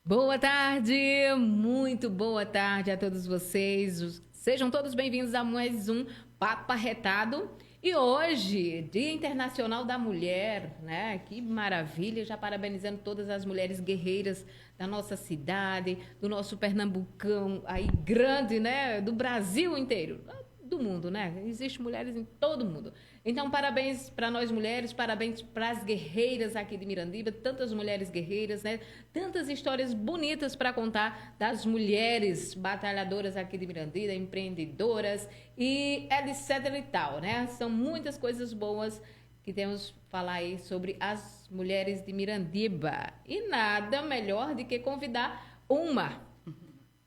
Boa tarde, muito boa tarde a todos vocês. Sejam todos bem-vindos a mais um Papo Arretado. E hoje, Dia Internacional da Mulher, né? Que maravilha, já parabenizando todas as mulheres guerreiras da nossa cidade, do nosso Pernambucão, aí grande, né? Do Brasil inteiro, do mundo, né? Existem mulheres em todo mundo. Então, parabéns para nós mulheres, parabéns para as guerreiras aqui de Mirandiba, tantas mulheres guerreiras, né? Tantas histórias bonitas para contar das mulheres batalhadoras aqui de Mirandiba, empreendedoras e etc e tal, né? São muitas coisas boas que temos que falar aí sobre as mulheres de Mirandiba. E nada melhor do que convidar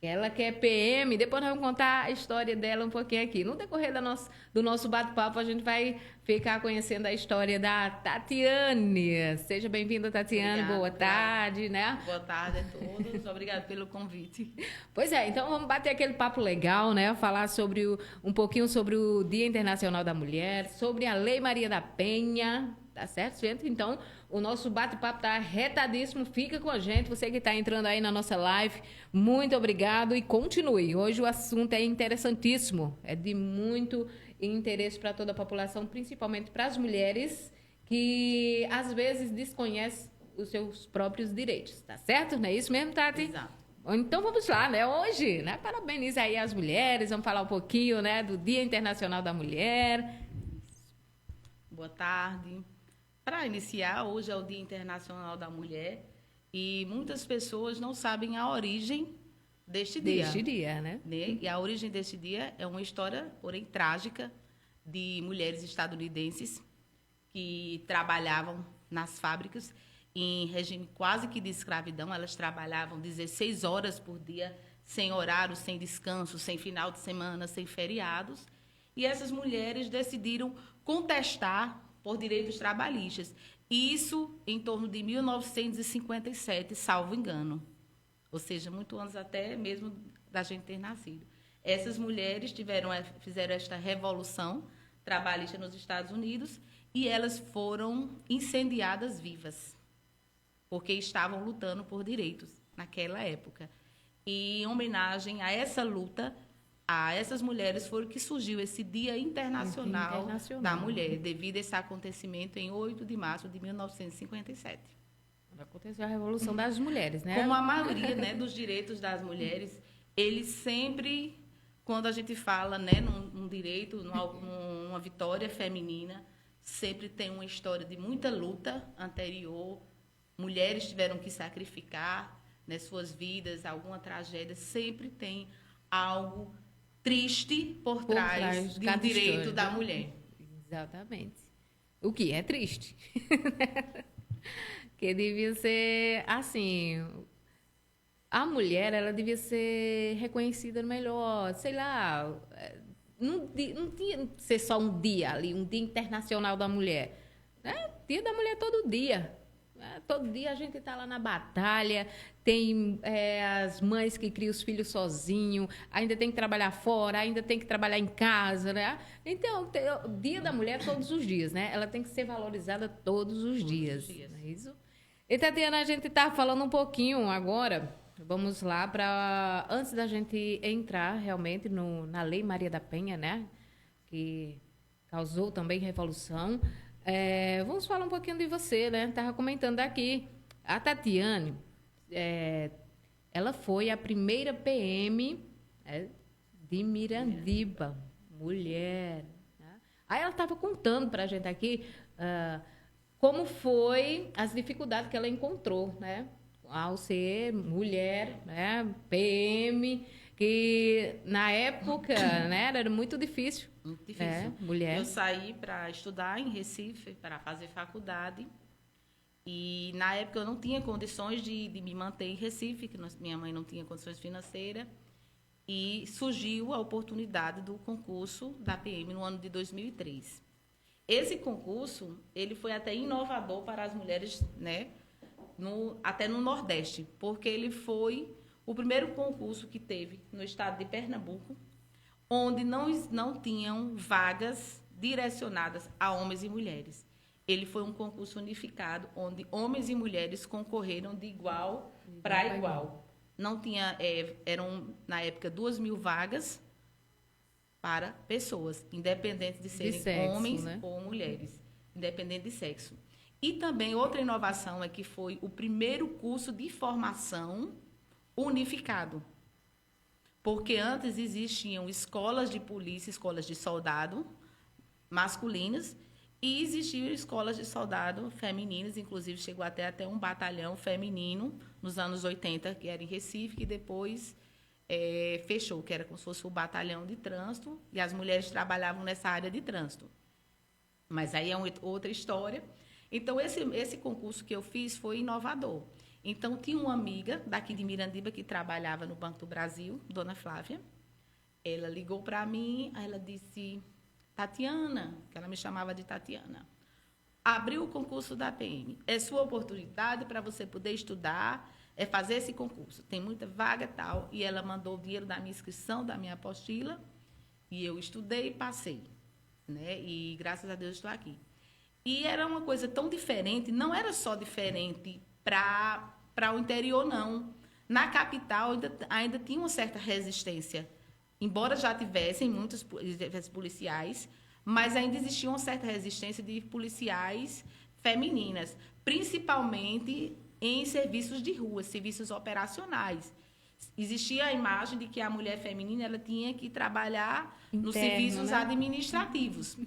ela que é PM, depois nós vamos contar a história dela um pouquinho aqui. No decorrer do nosso bate-papo, a gente vai ficar conhecendo a história da Tatiane. Seja bem-vinda, Tatiane. Boa tarde, né? Boa tarde a todos. Obrigada pelo convite. Pois é, então vamos bater aquele papo legal, né? Falar sobre um pouquinho sobre o Dia Internacional da Mulher, sobre a Lei Maria da Penha. Tá certo, gente? Então, o nosso bate-papo tá retadíssimo. Fica com a gente. Você que está entrando aí na nossa live, muito obrigado e continue. Hoje o assunto é interessantíssimo. É de muito interesse para toda a população, principalmente para as mulheres que às vezes desconhecem os seus próprios direitos. Tá certo? Não é isso mesmo, Tati? Exato. Então vamos lá, né? Hoje, né? Parabeniza aí as mulheres. Vamos falar um pouquinho, né, do Dia Internacional da Mulher. Boa tarde. Para iniciar, hoje é o Dia Internacional da Mulher e muitas pessoas não sabem a origem deste dia. Deste dia, né? E a origem deste dia é uma história, porém trágica, de mulheres estadunidenses que trabalhavam nas fábricas em regime quase que de escravidão. Elas trabalhavam 16 horas por dia, sem horário, sem descanso, sem final de semana, sem feriados. E essas mulheres decidiram contestar por direitos trabalhistas. Isso em torno de 1957, salvo engano. Ou seja, muitos anos até mesmo da gente ter nascido. Essas mulheres fizeram esta revolução trabalhista nos Estados Unidos e elas foram incendiadas vivas, porque estavam lutando por direitos naquela época. E em homenagem a essa luta, a essas mulheres foi que surgiu esse Dia Internacional da Mulher, devido a esse acontecimento em 8 de março de 1957. Aconteceu a Revolução das Mulheres, né? Como a maioria, né, dos direitos das mulheres, eles sempre, quando a gente fala, né, num direito, numa vitória feminina, sempre tem uma história de muita luta anterior. Mulheres tiveram que sacrificar, né, suas vidas, alguma tragédia, sempre tem algo triste por trás de um direito da mulher. Exatamente. O que é triste. Que devia ser, assim, a mulher, ela devia ser reconhecida melhor, sei lá, não tinha que ser só um dia ali, um Dia Internacional da Mulher. Né? Dia da Mulher todo dia. Todo dia a gente está lá na batalha, tem as mães que criam os filhos sozinho, ainda tem que trabalhar fora, ainda tem que trabalhar em casa, né? Então, o Dia da Mulher todos os dias, né? Ela tem que ser valorizada todos os dias. Não é isso? E, Tatiana, a gente está falando um pouquinho agora, vamos lá, antes da gente entrar realmente na Lei Maria da Penha, né? Que causou também revolução. Vamos falar um pouquinho de você, né? Estava comentando aqui. A Tatiane, ela foi a primeira PM de Mirandiba, mulher. Né? Aí ela estava contando para a gente aqui como foi as dificuldades que ela encontrou, né? Ao ser mulher, né? PM, que na época, né, era muito difícil. Muito difícil. Mulher. Eu saí para estudar em Recife, para fazer faculdade. E, na época, eu não tinha condições de me manter em Recife, que minha mãe não tinha condições financeiras. E surgiu a oportunidade do concurso da PM no ano de 2003. Esse concurso, ele foi até inovador para as mulheres, né, até no Nordeste, porque ele foi o primeiro concurso que teve no estado de Pernambuco, onde não tinham vagas direcionadas a homens e mulheres. Ele foi um concurso unificado, onde homens e mulheres concorreram de igual para igual. Não tinha, eram, na época, 2.000 vagas para pessoas, independente de serem sexo, homens, né? ou mulheres, independente de sexo. E também outra inovação é que foi o primeiro curso de formação unificado. Porque antes existiam escolas de polícia, escolas de soldado masculinas, e existiam escolas de soldado femininas, inclusive chegou até um batalhão feminino nos anos 80, que era em Recife, que depois fechou, que era como se fosse o batalhão de trânsito, e as mulheres trabalhavam nessa área de trânsito. Mas aí é outra história. Então, esse concurso que eu fiz foi inovador. Então, tinha uma amiga daqui de Mirandiba que trabalhava no Banco do Brasil, dona Flávia. Ela ligou para mim, aí ela disse, Tatiana, que ela me chamava de Tatiana, abriu o concurso da PM. É sua oportunidade para você poder estudar, fazer esse concurso. Tem muita vaga e tal. E ela mandou o dinheiro da minha inscrição, da minha apostila, e eu estudei e passei. Né? E, graças a Deus, estou aqui. E era uma coisa tão diferente, não era só diferente para o interior, não. Na capital ainda tinha uma certa resistência. Embora já tivessem muitos policiais, mas ainda existia uma certa resistência de policiais femininas, principalmente em serviços de rua, serviços operacionais. Existia a imagem de que a mulher feminina ela tinha que trabalhar nos serviços, né, administrativos.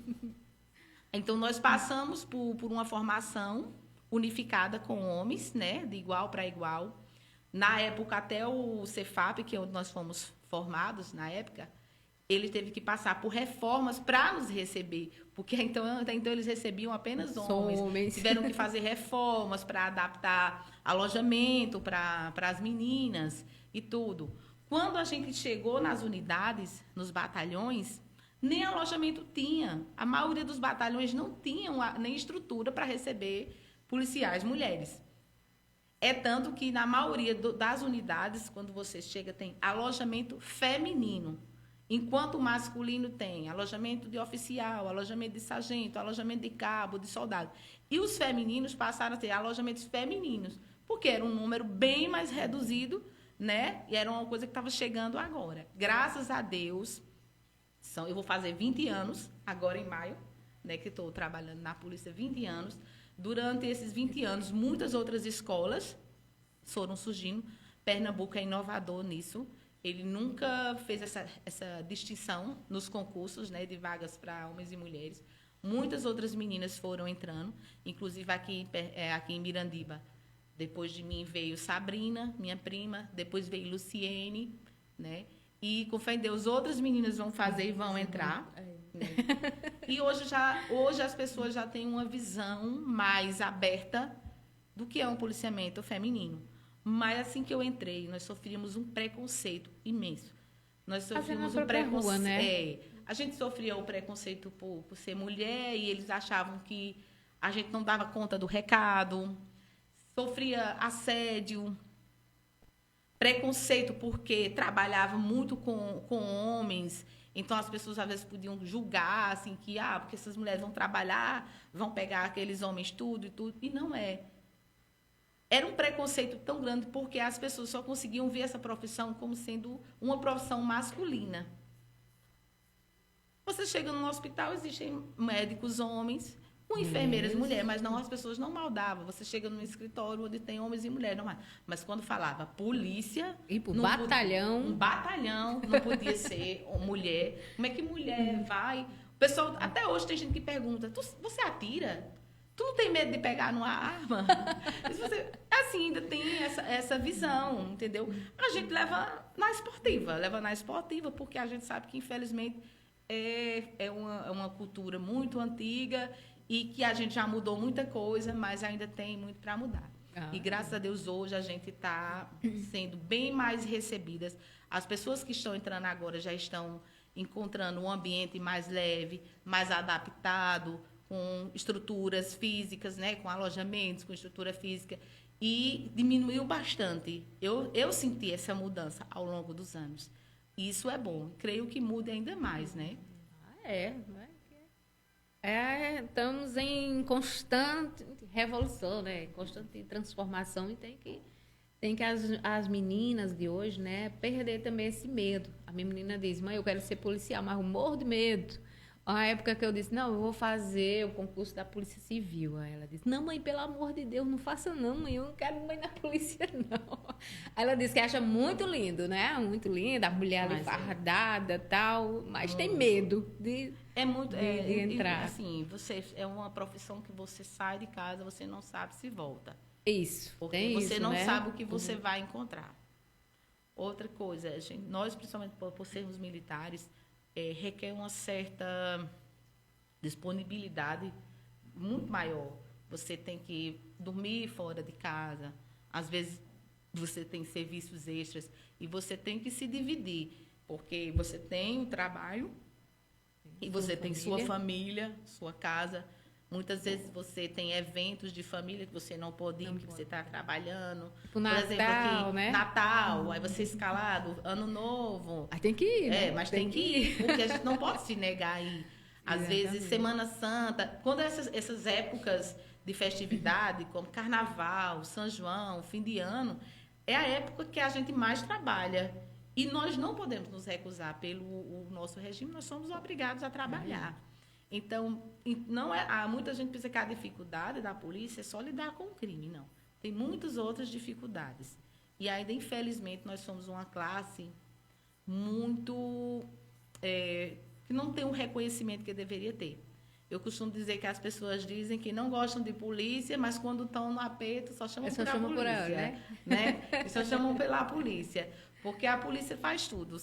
Então, nós passamos por uma formação unificada com homens, né, de igual para igual. Na época, até o Cefap, que é onde nós fomos formados, na época, ele teve que passar por reformas para nos receber, porque até então eles recebiam apenas homens. Tiveram que fazer reformas para adaptar alojamento para as meninas e tudo. Quando a gente chegou nas unidades, nos batalhões, nem alojamento tinha. A maioria dos batalhões não tinham nem estrutura para receber policiais mulheres. É tanto que, na maioria das unidades, quando você chega, tem alojamento feminino. Enquanto o masculino tem alojamento de oficial, alojamento de sargento, alojamento de cabo, de soldado. E os femininos passaram a ter alojamentos femininos, porque era um número bem mais reduzido, né? E era uma coisa que estava chegando agora. Graças a Deus, eu vou fazer 20 anos, agora em maio, né, que estou trabalhando na polícia 20 anos. Durante esses 20 anos, muitas outras escolas foram surgindo. Pernambuco é inovador nisso. Ele nunca fez essa distinção nos concursos, né, de vagas para homens e mulheres. Muitas outras meninas foram entrando, inclusive aqui em Mirandiba. Depois de mim veio Sabrina, minha prima, depois veio Luciene, né? E, com fé em Deus, outras meninas vão fazer e vão entrar. Né? E hoje as pessoas já têm uma visão mais aberta do que é um policiamento feminino. Mas, assim que eu entrei, nós sofríamos um preconceito imenso. Nós sofríamos um preconceito. Rua, né? A gente sofria o preconceito por ser mulher e eles achavam que a gente não dava conta do recado. Sofria assédio, preconceito porque trabalhava muito com homens. Então, as pessoas, às vezes, podiam julgar, assim, que, porque essas mulheres vão trabalhar, vão pegar aqueles homens tudo e tudo. E não é. Era um preconceito tão grande porque as pessoas só conseguiam ver essa profissão como sendo uma profissão masculina. Você chega no hospital, existem médicos homens, com enfermeiras mulheres, mas não, as pessoas não maldavam. Você chega num escritório onde tem homens e mulheres, não. Mas quando falava polícia... E pro batalhão... Um batalhão não podia ser mulher. Como é que mulher vai... O pessoal, até hoje tem gente que pergunta, você atira? Tu não tem medo de pegar numa arma? Assim, ainda tem essa visão, entendeu? A gente leva na esportiva, porque a gente sabe que, infelizmente, é uma cultura muito antiga e que a gente já mudou muita coisa, mas ainda tem muito para mudar. E, graças a Deus, hoje a gente está sendo bem mais recebidas. As pessoas que estão entrando agora já estão encontrando um ambiente mais leve, mais adaptado, com estruturas físicas, né, com alojamentos, com estrutura física, e diminuiu bastante. Eu senti essa mudança ao longo dos anos. E isso é bom. Creio que mude ainda mais, né? Estamos em constante revolução, né? Constante transformação e tem Tem que as meninas de hoje, né, perder também esse medo. A minha menina diz, mãe, eu quero ser policial, mas eu morro de medo. A época que eu disse, não, eu vou fazer o concurso da Polícia Civil. Aí ela disse, não, mãe, pelo amor de Deus, não faça não, mãe, eu não quero mãe na polícia, não. Aí ela disse que acha muito lindo, né? Muito lindo, a mulher ali fardada e tal, mas tem medo de entrar. Assim, é uma profissão que você sai de casa, você não sabe se volta. Isso, porque tem você isso, não né? sabe o que você vai encontrar. Outra coisa, nós, principalmente por sermos militares, requer uma certa disponibilidade muito maior. Você tem que dormir fora de casa, às vezes você tem serviços extras e você tem que se dividir, porque você tem o trabalho e você tem sua família, sua casa. Muitas vezes você tem eventos de família que você não pode ir, porque você está trabalhando. Por exemplo, aqui, né? Natal, aí você escalado, Ano Novo. Aí tem que ir, né? Mas tem que ir, porque a gente não pode se negar a ir. Às vezes, Semana Santa, quando essas épocas de festividade, como Carnaval, São João, fim de ano, é a época que a gente mais trabalha. E nós não podemos nos recusar pelo o nosso regime, nós somos obrigados a trabalhar. Então, muita gente pensa que a dificuldade da polícia é só lidar com o crime. Não. Tem muitas outras dificuldades. E ainda, infelizmente, nós somos uma classe muito... que não tem o reconhecimento que deveria ter. Eu costumo dizer que as pessoas dizem que não gostam de polícia, mas quando estão no aperto só chamam pela polícia. Né? Só chamam pela polícia. Porque a polícia faz tudo.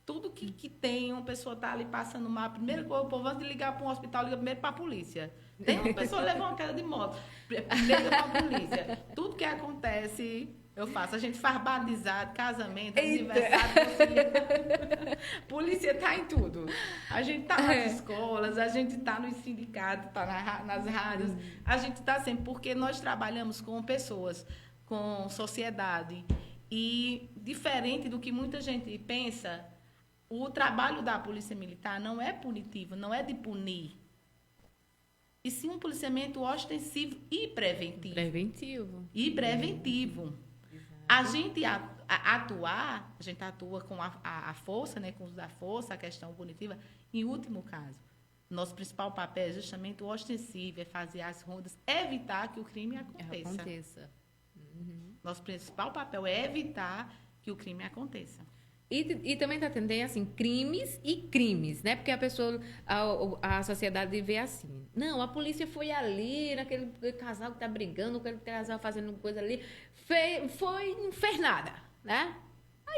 Tudo que tem, uma pessoa está ali passando mal, primeiro o povo, antes de ligar para um hospital, liga primeiro para a polícia. Tem uma pessoa que leva uma queda de moto, liga para a polícia. Tudo que acontece, eu faço. A gente faz batizado, casamento, aniversário, polícia está em tudo. A gente está nas escolas, a gente está nos sindicatos, está nas rádios. A gente está sempre, porque nós trabalhamos com pessoas, com sociedade. E, diferente do que muita gente pensa, o trabalho da Polícia Militar não é punitivo, não é de punir. E sim um policiamento ostensivo e preventivo. Preventivo. A gente a gente atua com a força, né, com o uso da força, a questão punitiva. Em último caso, nosso principal papel é justamente o ostensivo, é fazer as rondas, evitar que o crime aconteça. Nosso principal papel é evitar que o crime aconteça. E também está tendo, assim, crimes e crimes, né? Porque a sociedade vê assim. Não, a polícia foi ali, naquele casal que está brigando, aquele casal fazendo coisa ali, não fez nada, né?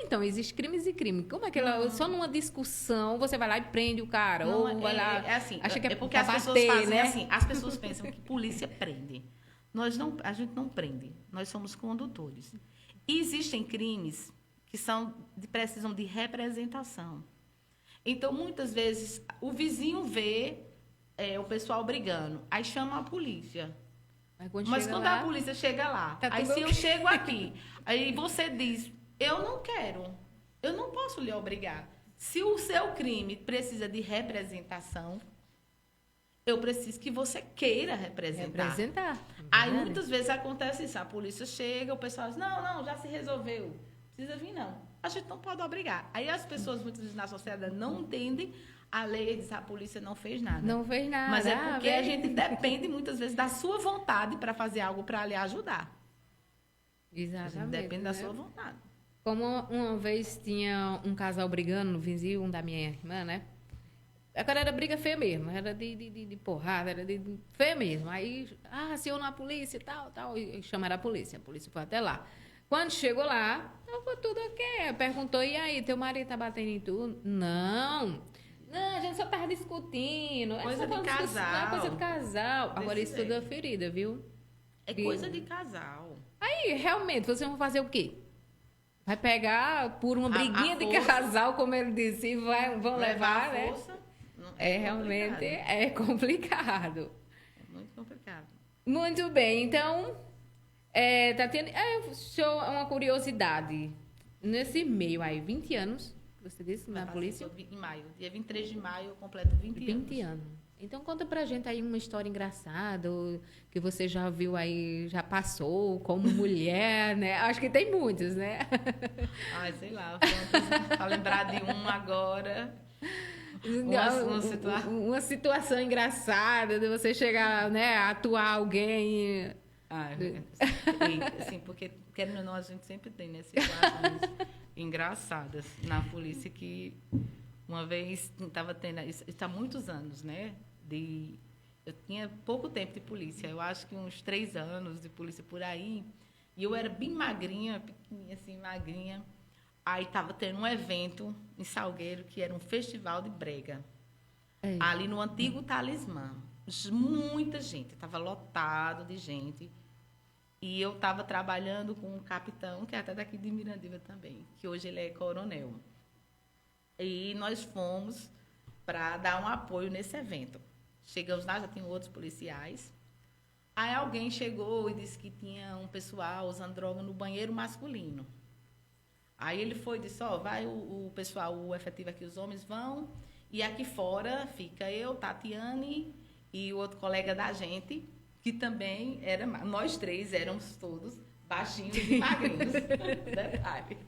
Então, existe crimes e crimes. Como é que só numa discussão você vai lá e prende o cara? Não, ou vai lá... assim, acha que porque as pessoas fazem, né? Assim, as pessoas pensam que polícia prende. A gente não prende, nós somos condutores. E existem crimes que precisam de representação. Então, muitas vezes, o vizinho vê o pessoal brigando, aí chama a polícia. Mas quando a polícia chega lá, aí se eu chego aqui, aí você diz, eu não quero, eu não posso lhe obrigar. Se o seu crime precisa de representação, eu preciso que você queira representar. Aí, muitas vezes, acontece isso. A polícia chega, o pessoal diz, não, já se resolveu. Não precisa vir, não. A gente não pode obrigar. Aí, as pessoas, muitas vezes, na sociedade, não entendem a lei e dizem, a polícia não fez nada. Não fez nada. Mas é porque a gente depende, muitas vezes, da sua vontade para fazer algo para lhe ajudar. Exatamente. Depende da sua vontade. Como uma vez tinha um casal brigando no vizinho, um da minha irmã, né? Agora era briga feia mesmo, era de porrada, era de feia mesmo. Aí, acionou a polícia e tal, e chamaram a polícia foi até lá. Quando chegou lá, foi tudo ok. Perguntou, e aí, teu marido tá batendo em tu? Não, a gente só tava discutindo. Coisa de casal. Coisa de casal. Agora, isso tudo é ferida, viu? É coisa de casal. Aí, realmente, vocês vão fazer o quê? Vai pegar por uma briguinha de casal, como ele disse, e vão levar, né? Força. Realmente é complicado. É muito complicado. Muito bem, então, Tatiana, uma curiosidade. Nesse meio aí, 20 anos, você disse, na polícia? Em maio. Dia 23 de maio eu completo 20 anos. 20 anos. Então conta pra gente aí uma história engraçada ou que você já viu aí, já passou como mulher, né? Acho que tem muitos, né? Ai, sei lá, para lembrar de um agora, Uma situação engraçada de você chegar, né, a atuar alguém. Ai, assim, porque querendo ou não, a gente sempre tem, né, situações engraçadas na polícia que uma vez estava tendo, isso há muitos anos, né? Eu tinha pouco tempo de polícia, eu acho que uns 3 anos de polícia por aí, e eu era bem magrinha, pequenininha, assim, magrinha. Aí estava tendo um evento em Salgueiro, que era um festival de brega, ali no antigo Talismã. Muita gente, estava lotado de gente. E eu estava trabalhando com um capitão, que é até daqui de Mirandiba também, que hoje ele é coronel. E nós fomos para dar um apoio nesse evento. Chegamos lá, já tinham outros policiais. Aí alguém chegou e disse que tinha um pessoal usando droga no banheiro masculino. Aí ele foi e disse, vai o pessoal, o efetivo aqui, os homens vão, e aqui fora fica eu, Tatiane e o outro colega da gente, que também era, nós 3 éramos todos baixinhos e magrinhos, detalhe.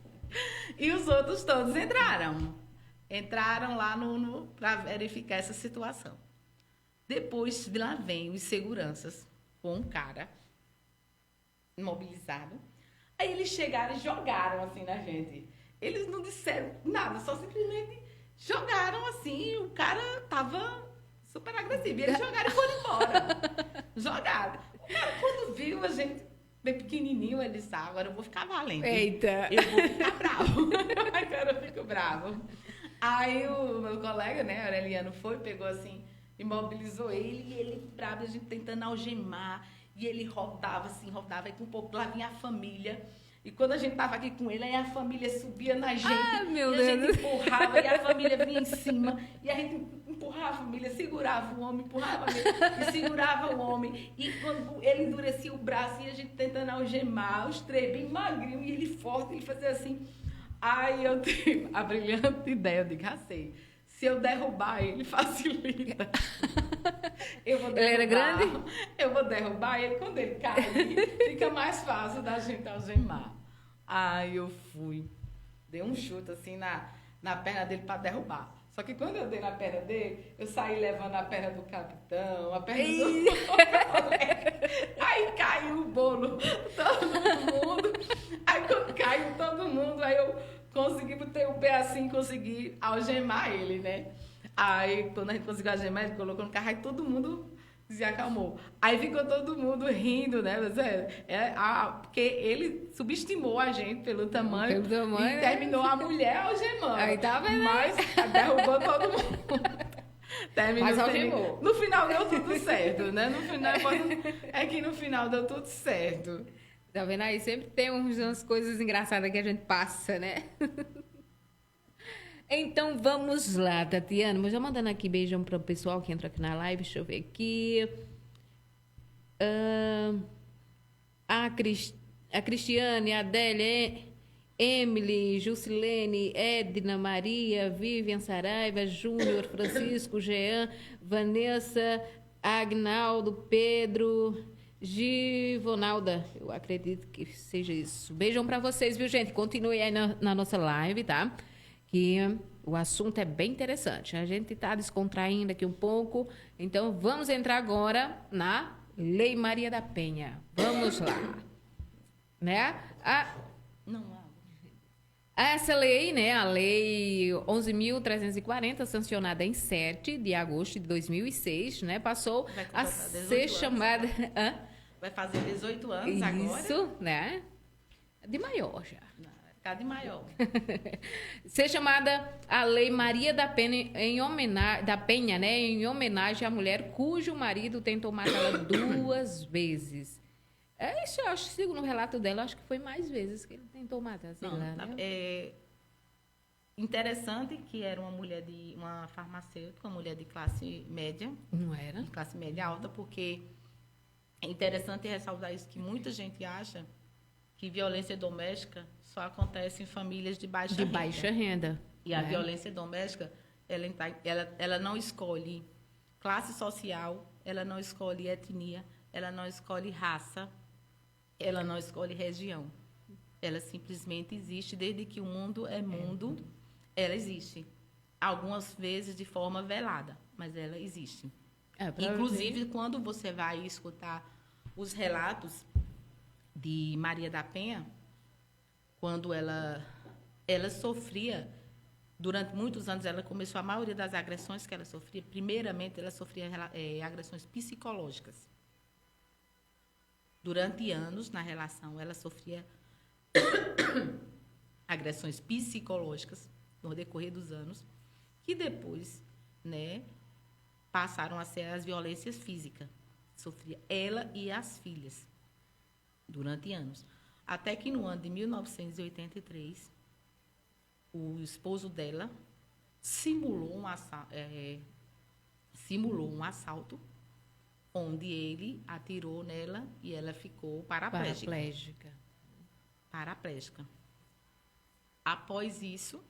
E os outros todos entraram lá para verificar essa situação. Depois, lá vem os seguranças com um cara imobilizado. Aí eles chegaram e jogaram assim na gente. Eles não disseram nada, só simplesmente jogaram assim. O cara tava super agressivo. E eles jogaram e foram embora. Jogaram. O cara, quando viu a gente bem pequenininho, ele disse, agora eu vou ficar valente. Eita! Eu vou ficar bravo. Agora eu fico bravo. Aí o meu colega, né, Aureliano, pegou assim, imobilizou ele, e ele bravo, a gente tentando algemar. E ele rodava, e com um pouco lá vinha a família. E quando a gente estava aqui com ele, aí a família subia na gente. Ah, meu e a Deus. gente empurrava, e a família vinha em cima. E a gente empurrava a família, segurava o homem, empurrava a família e segurava o homem. E quando ele endurecia o braço, e a gente tentando algemar, os 3 bem magrinhos, e ele forte, ele fazia assim. Aí eu tive a brilhante ideia, eu digo, sei. Se eu derrubar ele, facilita. Ele era grande? Eu vou derrubar ele. Quando ele cair, fica mais fácil da gente algemar. Aí eu dei um chute assim na perna dele para derrubar. Só que quando eu dei na perna dele, eu saí levando a perna do capitão, a perna do colega. Aí caiu o bolo, todo mundo. Aí quando caiu todo mundo, aí eu consegui botar o pé assim, consegui algemar ele, né? Aí, quando a gente conseguiu algemar, ele colocou no carro, aí todo mundo se acalmou. Aí ficou todo mundo rindo, né? Porque ele subestimou a gente pelo tamanho, e terminou a mulher algemando. Aí tá vendo? Mas derrubou todo mundo. Mas algemou. No final deu tudo certo, né? No final deu tudo certo. Tá vendo aí? Sempre tem umas coisas engraçadas que a gente passa, né? Então, vamos lá, Tatiana. Mas já mandando aqui beijão para o pessoal que entra aqui na live. Deixa eu ver aqui. A Cristiane, a Adélia, Emily, Jusilene, Edna, Maria, Vivian, Saraiva, Júnior, Francisco, Jean, Vanessa, Agnaldo, Pedro, Givonalda. Eu acredito que seja isso. Beijão para vocês, viu, gente? Continue aí na nossa live, tá? Que o assunto é bem interessante. A gente está descontraindo aqui um pouco. Então, vamos entrar agora na Lei Maria da Penha. Vamos lá. Né? Essa lei, né, a Lei 11.340, sancionada em 7 de agosto de 2006, né, passou a ser chamada... Vai fazer 18 anos agora? Isso, né? De maior já. Tá de maior. Ser chamada a Lei Maria da Penha né, em homenagem à mulher cujo marido tentou matá-la 2 vezes. Isso, eu acho, segundo o relato dela, acho que foi mais vezes que ele tentou matar. Sei lá, né? É interessante que era uma farmacêutica, uma mulher de classe média. Não era? De classe média alta, porque é interessante ressaltar isso, que muita gente acha que violência doméstica só acontece em famílias de baixa renda. E a violência doméstica, ela não escolhe classe social, ela não escolhe etnia, ela não escolhe raça, ela não escolhe região. Ela simplesmente existe desde que o mundo é mundo, ela existe. Algumas vezes de forma velada, mas ela existe. Inclusive, quando você vai escutar os relatos de Maria da Penha, quando ela sofria, durante muitos anos, ela começou a maioria das agressões que ela sofria, primeiramente, ela sofria agressões psicológicas. Durante anos, na relação, ela sofria agressões psicológicas no decorrer dos anos, que depois, né, passaram a ser as violências físicas. Sofria ela e as filhas durante anos. Até que no ano de 1983, o esposo dela simulou um assalto onde ele atirou nela e ela ficou paraplégica. Após isso,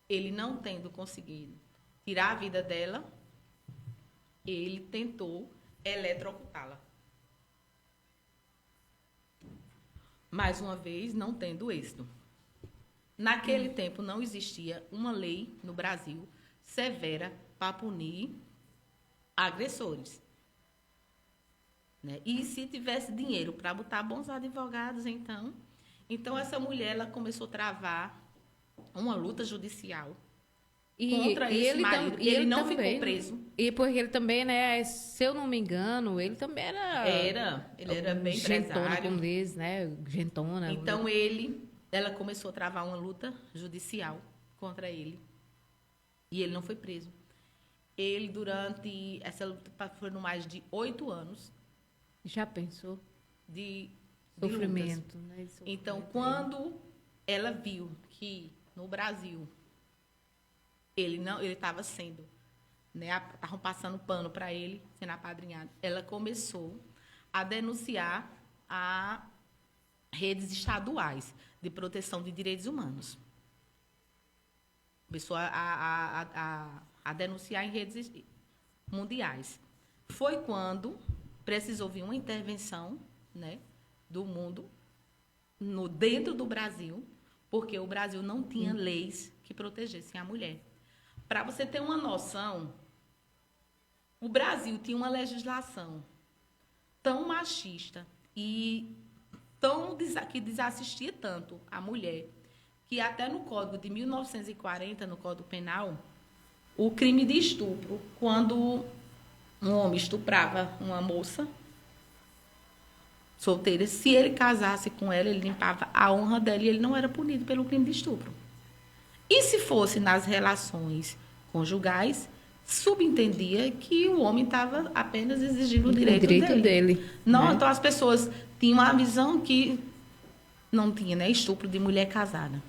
ele não tendo conseguido tirar a vida dela, ele tentou eletrocutá-la. Mais uma vez, não tendo êxito. Naquele tempo, não existia uma lei no Brasil severa para punir agressores. Né? E se tivesse dinheiro para botar bons advogados, então essa mulher ela começou a travar uma luta judicial contra esse marido. E ele não ficou preso. E porque ele também, né, se eu não me engano, ele também ele era bem gentona, empresário. como diz, né, gentona. Então ela começou a travar uma luta judicial contra ele. E ele não foi preso. Ele, durante essa luta, foram mais de 8 anos. Já pensou? De sofrimento, né? Então, quando ela viu que no Brasil ele estava sendo, né, estavam passando pano para ele, sendo apadrinhado, ela começou a denunciar a redes estaduais de proteção de direitos humanos. Começou a denunciar em redes mundiais. Foi quando precisou vir uma intervenção, né, do mundo dentro do Brasil, porque o Brasil não tinha leis que protegessem a mulher. Para você ter uma noção, o Brasil tinha uma legislação tão machista e que desassistia tanto a mulher, que até no Código de 1940, no Código Penal, o crime de estupro, quando um homem estuprava uma moça solteira, se ele casasse com ela, ele limpava a honra dela e ele não era punido pelo crime de estupro. E se fosse nas relações conjugais, subentendia que o homem estava apenas exigindo o direito dele. Não, né? Então as pessoas tinham uma visão que não tinha, né, estupro de mulher casada.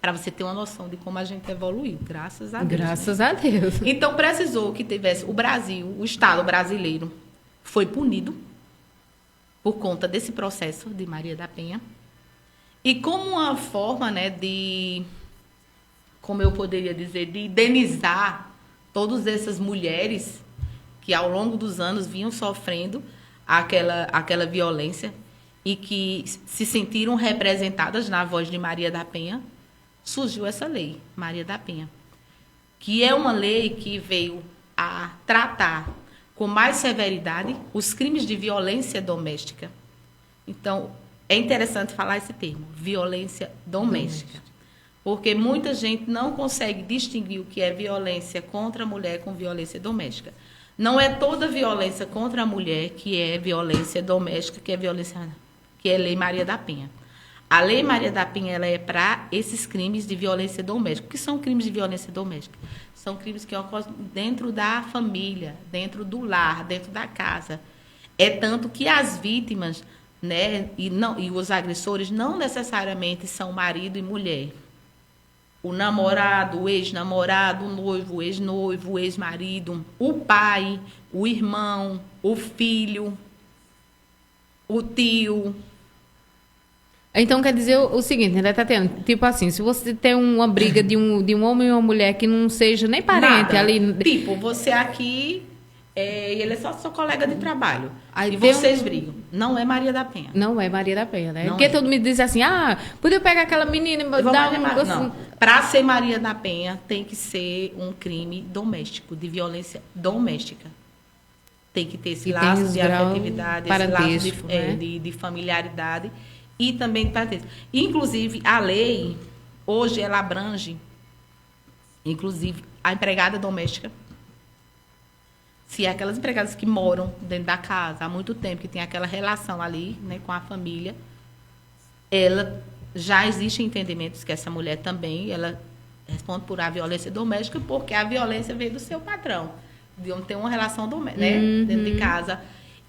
Para você ter uma noção de como a gente evoluiu, graças a Deus. Graças a Deus. Então, precisou que tivesse o Brasil, o Estado brasileiro, foi punido por conta desse processo de Maria da Penha. E como uma forma, né, como eu poderia dizer, de indenizar todas essas mulheres que, ao longo dos anos, vinham sofrendo aquela violência e que se sentiram representadas na voz de Maria da Penha, surgiu essa lei, Maria da Penha, que é uma lei que veio a tratar com mais severidade os crimes de violência doméstica. Então, é interessante falar esse termo, violência doméstica, porque muita gente não consegue distinguir o que é violência contra a mulher com violência doméstica. Não é toda violência contra a mulher que é violência doméstica, que é Lei Maria da Penha. A Lei Maria da Penha ela é para esses crimes de violência doméstica. O que são crimes de violência doméstica? São crimes que ocorrem dentro da família, dentro do lar, dentro da casa. É tanto que as vítimas, né, e os agressores não necessariamente são marido e mulher. O namorado, o ex-namorado, o noivo, o ex-noivo, o ex-marido, o pai, o irmão, o filho, o tio. Então, quer dizer o seguinte, né, Tatiana? Tipo assim, se você tem uma briga de um homem e uma mulher que não seja nem parente Nada. ali... Tipo, você aqui E ele é só seu colega de trabalho. Aí e tem vocês brigam. Não é Maria da Penha. Não é Maria da Penha, né? Não Porque é. todo mundo diz assim, podia pegar aquela menina e dar um... Não. Para ser Maria da Penha, tem que ser um crime doméstico, de violência doméstica. Tem que ter esse laço de afetividade, esse laço né? de familiaridade e também de parentesco. Inclusive, a lei, hoje, ela abrange, inclusive, a empregada doméstica. Se é aquelas empregadas que moram dentro da casa há muito tempo, que tem aquela relação ali, né, com a família, ela já existe entendimentos que essa mulher também, ela responde por a violência doméstica, porque a violência veio do seu patrão, de ter uma relação doméstica, né, dentro de casa.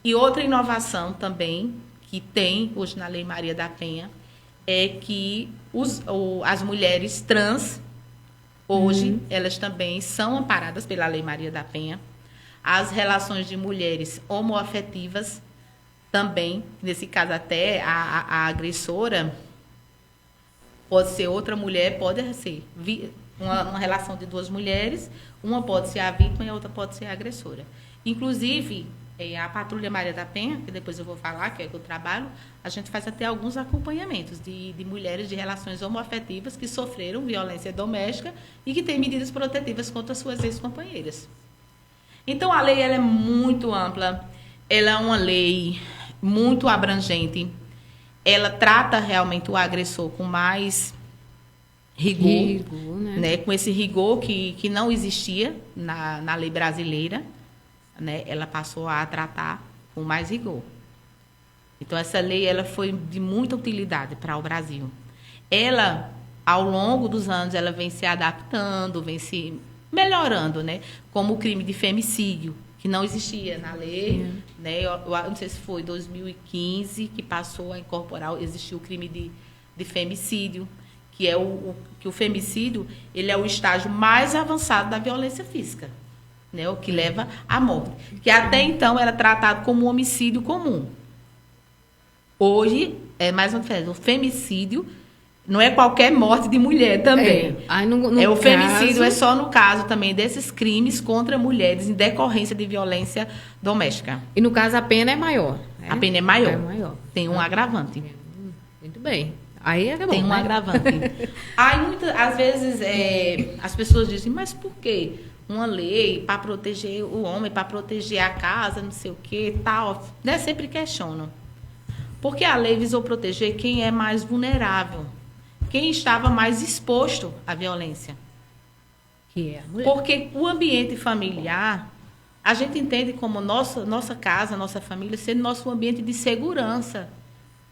E outra inovação também, que tem hoje na Lei Maria da Penha, é que as mulheres trans, hoje, elas também são amparadas pela Lei Maria da Penha. As relações de mulheres homoafetivas também, nesse caso até a agressora pode ser outra mulher, pode ser uma relação de duas mulheres, uma pode ser a vítima e a outra pode ser a agressora. Inclusive, a Patrulha Maria da Penha, que depois eu vou falar, que é que eu trabalho, a gente faz até alguns acompanhamentos de mulheres de relações homoafetivas que sofreram violência doméstica e que têm medidas protetivas contra suas ex-companheiras. Então, a lei ela é muito ampla, ela é uma lei muito abrangente, ela trata realmente o agressor com mais rigor, né? Com esse rigor que não existia na lei brasileira, né? Ela passou a tratar com mais rigor. Então, essa lei ela foi de muita utilidade para o Brasil. Ela, ao longo dos anos, ela vem se adaptando, vem se melhorando, né? Como o crime de femicídio, que não existia na lei, né? Eu não sei se foi 2015 que passou a incorporar, existiu o crime de femicídio, que é que o femicídio, ele é o estágio mais avançado da violência física, né? O que leva à morte, que até então era tratado como um homicídio comum. Hoje é mais uma diferença. O femicídio não é qualquer morte de mulher também. O femicídio é só no caso também desses crimes contra mulheres em decorrência de violência doméstica. E no caso a pena é maior. Né? A pena é maior. Tem um agravante. Muito bem. Aí é bom, tem um agravante. Aí, às vezes, as pessoas dizem, mas por quê? Uma lei para proteger o homem, para proteger a casa, não sei o quê, tal. Né? Sempre questionam. Porque a lei visou proteger quem é mais vulnerável. Quem estava mais exposto à violência. Que é a mulher. Porque o ambiente familiar, a gente entende como nossa casa, nossa família, sendo nosso ambiente de segurança,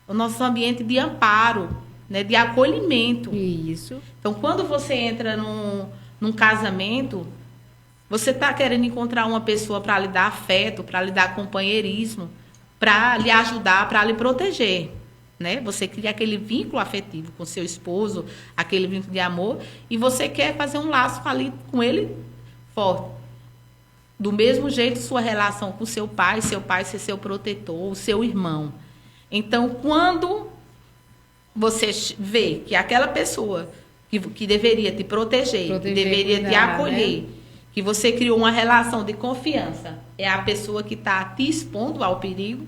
o nosso ambiente de amparo, né, de acolhimento. Isso. Então, quando você entra num casamento, você está querendo encontrar uma pessoa para lhe dar afeto, para lhe dar companheirismo, para lhe ajudar, para lhe proteger. Né? Você cria aquele vínculo afetivo com seu esposo, aquele vínculo de amor, e você quer fazer um laço ali com ele forte. Do mesmo jeito, sua relação com seu pai ser seu protetor, o seu irmão. Então, quando você vê que aquela pessoa que deveria te proteger que deveria te acolher, né? Que você criou uma relação de confiança, é a pessoa que está te expondo ao perigo,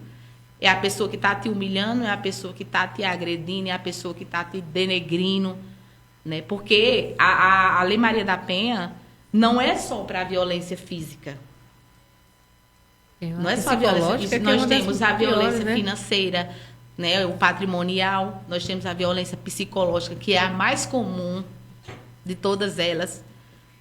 é a pessoa que está te humilhando, é a pessoa que está te agredindo, é a pessoa que está te denegrindo. Né? Porque a Lei Maria da Penha não é só para a violência física. Não é só a violência física. Nós temos a violência financeira, né? O patrimonial, nós temos a violência psicológica, que é a mais comum de todas elas.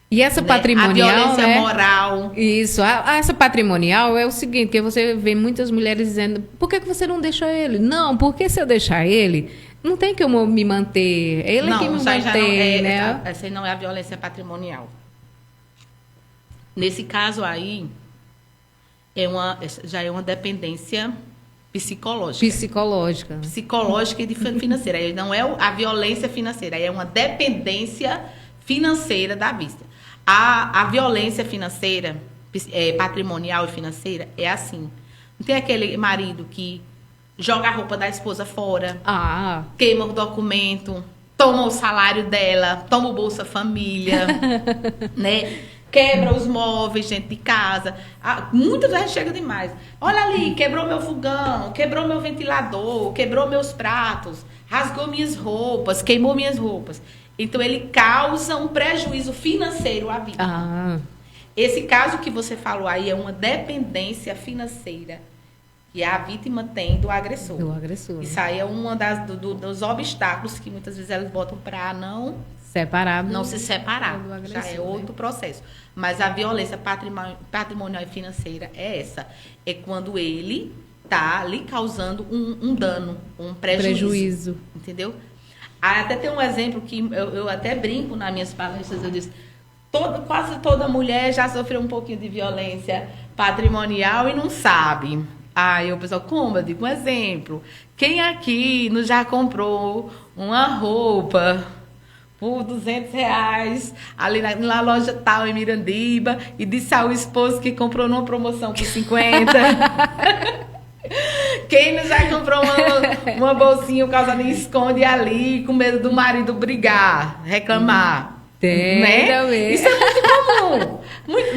E essa patrimonial, a violência moral. Isso. Essa patrimonial é o seguinte, que você vê muitas mulheres dizendo, por que você não deixa ele? Não, porque se eu deixar ele, não tem que eu me manter. Ele é que me mantém, né? Essa não é a violência patrimonial. Nesse caso aí, já é uma dependência psicológica. Psicológica e financeira. Aí não é a violência financeira, aí é uma dependência financeira da vítima. A violência financeira, patrimonial e financeira, é assim. Não tem aquele marido que joga a roupa da esposa fora, queima o documento, toma o salário dela, toma o Bolsa Família, né? quebra os móveis dentro de casa. Muitas vezes chega demais. Olha ali, quebrou meu fogão, quebrou meu ventilador, quebrou meus pratos, rasgou minhas roupas, queimou minhas roupas. Então, ele causa um prejuízo financeiro à vítima. Esse caso que você falou aí é uma dependência financeira que a vítima tem do agressor. Isso aí é um dos obstáculos que muitas vezes elas botam para não se separar. Já é outro processo. Mas a violência patrimonial e financeira é essa. É quando ele está lhe causando um dano, um prejuízo. Entendeu? Até tem um exemplo que eu até brinco nas minhas palestras, eu disse, quase toda mulher já sofreu um pouquinho de violência patrimonial e não sabe. Aí o pessoal, como? Eu digo um exemplo. Quem aqui não já comprou uma roupa por R$200 ali na loja tal em Mirandiba e disse ao esposo que comprou numa promoção por 50? Quem não já comprou uma bolsinha, o caso nem esconde ali, com medo do marido brigar, reclamar? Né? Isso é muito comum.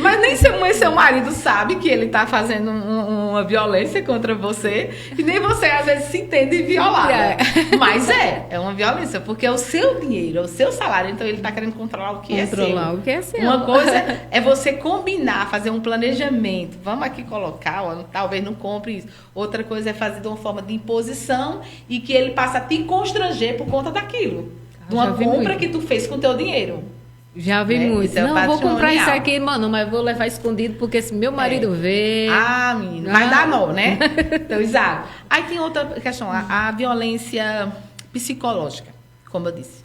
Mas nem seu marido sabe que ele está fazendo uma violência contra você e nem você às vezes se entende violada. Mas é uma violência, porque é o seu dinheiro, é o seu salário, então ele está querendo controlar o que é seu. Uma coisa é você combinar, fazer um planejamento. Vamos aqui colocar, talvez não compre isso. Outra coisa é fazer de uma forma de imposição e que ele passa a te constranger por conta daquilo. De uma compra que tu fez com o teu dinheiro. Já vi muito. Não, vou comprar isso aqui, mano, mas vou levar escondido, porque se meu marido ver... menina, vai dar nó, né? Então, exato. Aí tem outra questão, a violência psicológica, como eu disse.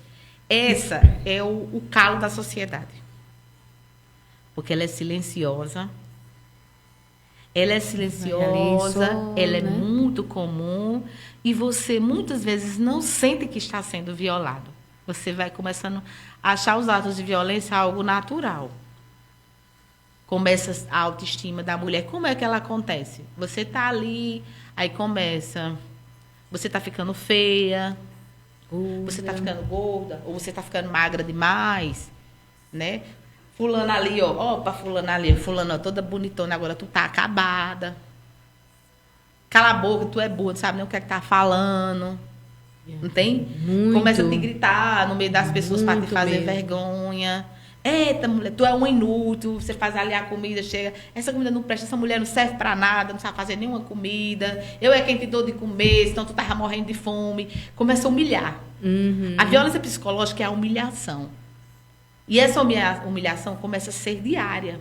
Essa é o calo da sociedade. Porque ela é silenciosa. Ela é muito comum e você muitas vezes não sente que está sendo violado. Você vai começando a achar os atos de violência algo natural. Começa a autoestima da mulher. Como é que ela acontece? Você está ali, aí começa... Você está ficando feia, você está ficando gorda, ou você está ficando magra demais, né? Fulana ali, opa, fulana ali, fulana toda bonitona, agora tu tá acabada. Cala a boca, tu é burra, tu sabe nem o que é que tá falando. Não tem? Muito. Começa a te gritar no meio das pessoas para te fazer vergonha. Eita, mulher, tu é um inútil, você faz ali a comida, chega, essa comida não presta, essa mulher não serve para nada, não sabe fazer nenhuma comida, eu é quem te dou de comer, senão tu tava morrendo de fome. Começa a humilhar. A violência psicológica é a humilhação. E essa humilhação começa a ser diária.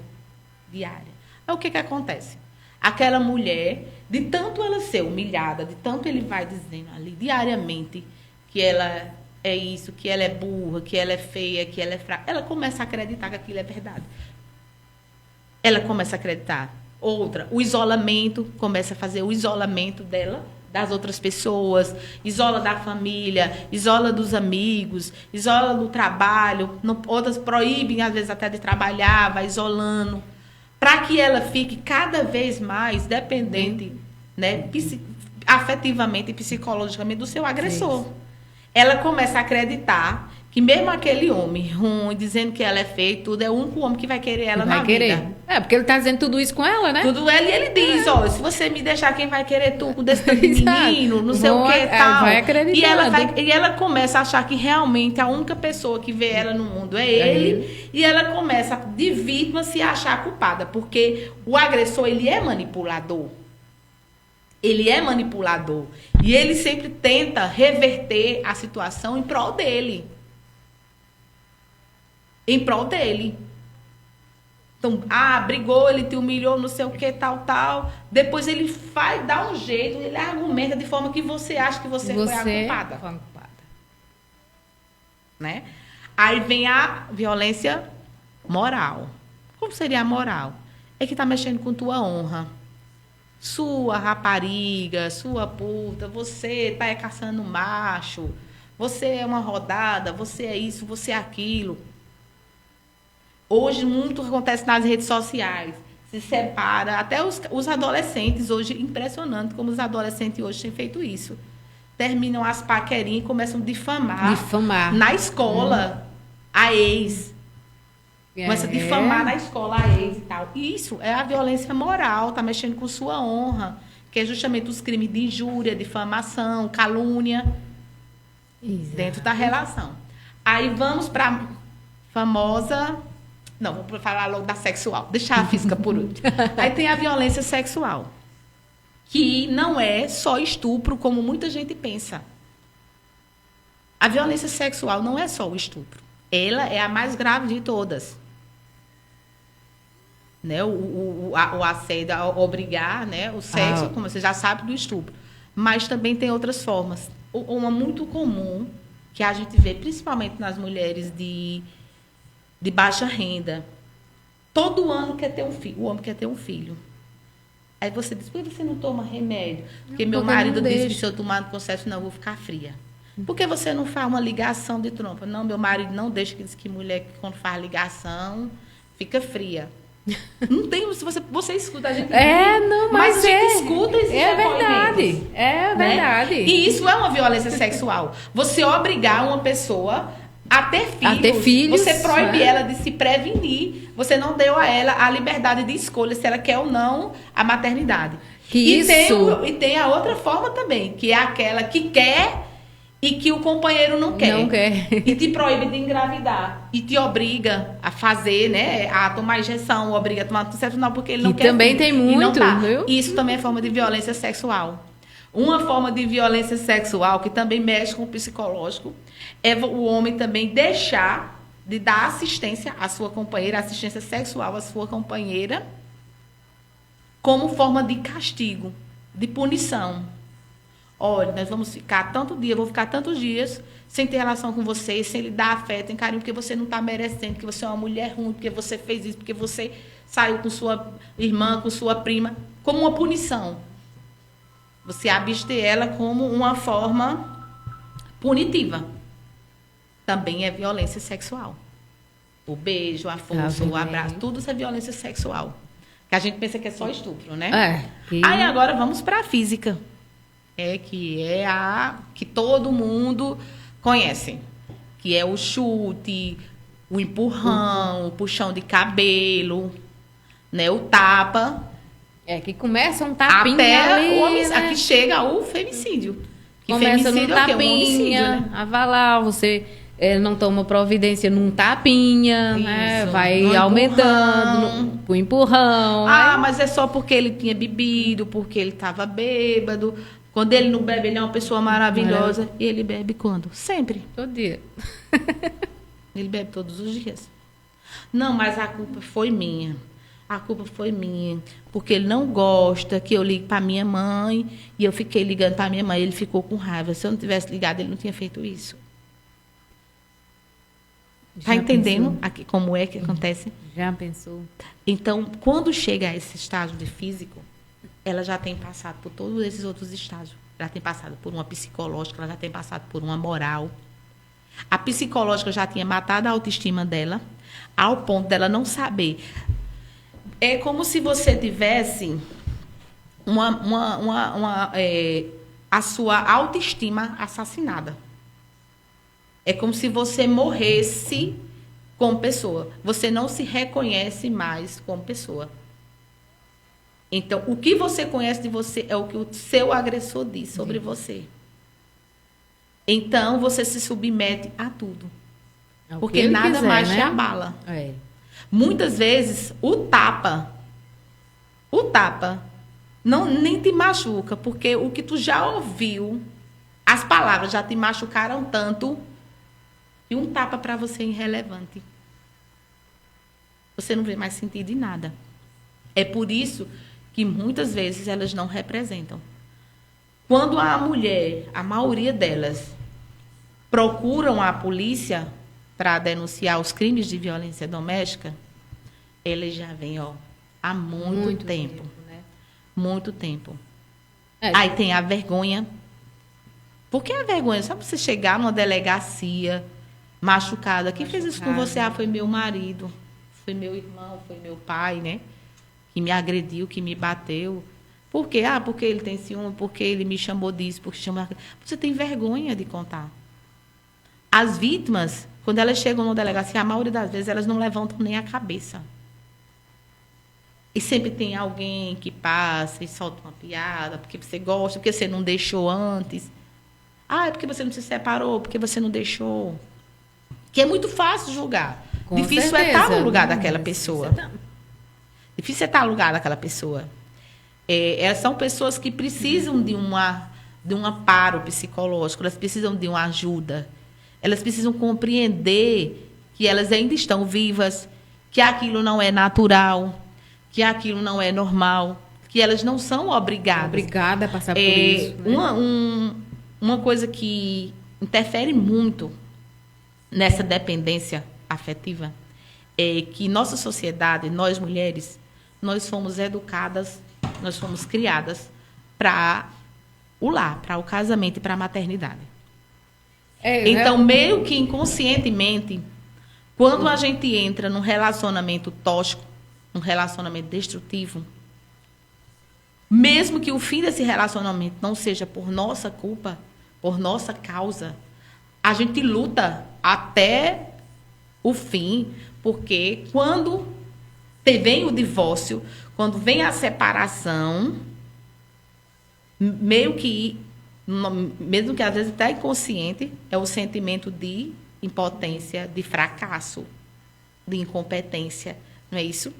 Aí o que acontece? Aquela mulher, de tanto ela ser humilhada, de tanto ele vai dizendo ali diariamente que ela é isso, que ela é burra, que ela é feia, que ela é fraca, ela começa a acreditar que aquilo é verdade. Ela começa a acreditar. Outra, o isolamento, começa a fazer o isolamento dela, das outras pessoas, isola da família, isola dos amigos, isola do trabalho, outras proíbem, às vezes, até de trabalhar, vai isolando, para que ela fique cada vez mais dependente, né, afetivamente e psicologicamente do seu agressor. Isso. Ela começa a acreditar que mesmo aquele homem ruim, dizendo que ela é feia e tudo, é o único homem que vai querer ela na vida. Porque ele tá dizendo tudo isso com ela, né? Tudo ela, e ele diz, se você me deixar, quem vai querer tu com desse menino, não sei o que e tal. Vai acreditar. E ela começa a achar que realmente a única pessoa que vê ela no mundo é ele. E ela começa, de vítima, se achar culpada. Porque o agressor, ele é manipulador. Ele é manipulador. E ele sempre tenta reverter a situação em prol dele. Em prol dele. Então, brigou, ele te humilhou, não sei o que, tal. Depois ele dá um jeito, ele argumenta de forma que você acha que você foi a culpada. Né? Aí vem a violência moral. Como seria a moral? É que está mexendo com tua honra. Sua rapariga, sua puta, você está caçando macho, você é uma rodada, você é isso, você é aquilo. Hoje, muito acontece nas redes sociais. Se separa. Até os adolescentes hoje, impressionante como os adolescentes hoje têm feito isso. Terminam as paquerinhas e começam a difamar. Na escola, a ex. Começa a difamar na escola a ex e tal. Isso é a violência moral, tá mexendo com sua honra, que é justamente os crimes de injúria, difamação, calúnia, dentro da relação. Aí vamos para a famosa... Não, vou falar logo da sexual. Deixar a física por último. Aí tem a violência sexual, que não é só estupro, como muita gente pensa. A violência sexual não é só o estupro. Ela é a mais grave de todas. Né? O assédio, obrigar, né? O sexo, como você já sabe, do estupro. Mas também tem outras formas. Uma muito comum, que a gente vê principalmente nas mulheres de baixa renda. Todo ano quer ter um filho. O homem quer ter um filho. Aí você diz, por que você não toma remédio? Porque meu marido disse que se eu tomar anticonceptivo, não, eu vou ficar fria. Por que você não faz uma ligação de trompa? Não, meu marido não deixa, que diz que mulher, quando faz ligação, fica fria. Não tem, se você escuta a gente. Não, mas a gente escuta esses verdade. É verdade. Né? E isso é uma violência sexual. Você obrigar uma pessoa a ter filhos. Você proíbe ela de se prevenir. Você não deu a ela a liberdade de escolha se ela quer ou não a maternidade. E tem a outra forma também, que é aquela que quer e que o companheiro não quer. Não quer. E te proíbe de engravidar. E te obriga a fazer, né? A tomar injeção, obriga a tomar anticoncepcional porque ele não quer. Também tem muito, viu? Isso também é forma de violência sexual. Uma forma de violência sexual que também mexe com o psicológico é o homem também deixar de dar assistência à sua companheira, assistência sexual à sua companheira, como forma de castigo, de punição. Olha, nós vamos ficar tanto dia, eu vou ficar tantos dias sem ter relação com você, sem lhe dar afeto, em carinho, porque você não está merecendo, porque você é uma mulher ruim, porque você fez isso, porque você saiu com sua irmã, com sua prima, como uma punição. Você abster ela como uma forma punitiva. Também é violência sexual. O beijo, a força, o abraço, tudo isso é violência sexual. Que a gente pensa que é só estupro, né? Aí agora vamos para a física. Que é a que todo mundo conhece. Que é o chute, o empurrão, o puxão de cabelo, né? O tapa. Que começa um tapinha até ali, né? Aqui chega o femicídio. Que começa femicídio num tapinha, né? avalar, você não toma providência num tapinha, isso, né? Vai aumentando o empurrão. Mas é só porque ele tinha bebido, porque ele estava bêbado. Quando ele não bebe, ele é uma pessoa maravilhosa. E ele bebe quando? Sempre. Todo dia. Ele bebe todos os dias. Não, mas a culpa foi minha. A culpa foi minha. Porque ele não gosta que eu ligue para minha mãe. E eu fiquei ligando para minha mãe. Ele ficou com raiva. Se eu não tivesse ligado, ele não tinha feito isso. Está entendendo aqui como é que acontece? Já pensou? Então, quando chega a esse estágio de físico, ela já tem passado por todos esses outros estágios. Ela tem passado por uma psicológica, ela já tem passado por uma moral. A psicológica já tinha matado a autoestima dela, ao ponto dela não saber. É como se você tivesse a sua autoestima assassinada. É como se você morresse como pessoa. Você não se reconhece mais como pessoa. Então, o que você conhece de você é o que o seu agressor diz sobre você. Então, você se submete a tudo. Porque nada mais te abala. Muitas vezes, o tapa, nem te machuca, porque o que tu já ouviu, as palavras já te machucaram tanto, e um tapa para você é irrelevante. Você não vê mais sentido em nada. É por isso que muitas vezes elas não representam. Quando a mulher, a maioria delas, procuram a polícia para denunciar os crimes de violência doméstica, eles já vêm há muito tempo. Né? Muito tempo. Aí tem a vergonha. Por que a vergonha? Só você chegar numa delegacia machucada. Quem fez isso com você? Foi meu marido, foi meu irmão, foi meu pai, né? Que me agrediu, que me bateu. Por quê? Porque ele tem ciúme, porque ele me chamou disso, porque chamou... Você tem vergonha de contar. As vítimas quando elas chegam na delegacia, a maioria das vezes elas não levantam nem a cabeça. E sempre tem alguém que passa e solta uma piada, porque você gosta, porque você não deixou antes. Ah, é porque você não se separou, porque você não deixou. Que é muito fácil julgar. Com Difícil certeza, é estar no lugar né? daquela pessoa. Difícil é estar no lugar daquela pessoa. Elas são pessoas que precisam de um amparo psicológico, elas precisam de uma ajuda. Elas precisam compreender que elas ainda estão vivas, que aquilo não é natural, que aquilo não é normal, que elas não são obrigadas. Obrigada a passar por isso. Né? Uma coisa que interfere muito nessa dependência afetiva é que nossa sociedade, nós mulheres, nós fomos educadas, nós fomos criadas para o lar, para o casamento e para a maternidade. Então, meio que inconscientemente, quando a gente entra num relacionamento tóxico, num relacionamento destrutivo, mesmo que o fim desse relacionamento não seja por nossa culpa, por nossa causa, a gente luta até o fim, porque quando vem o divórcio, quando vem a separação, meio que, mesmo que às vezes até inconsciente, é o sentimento de impotência, de fracasso, de incompetência, não é isso?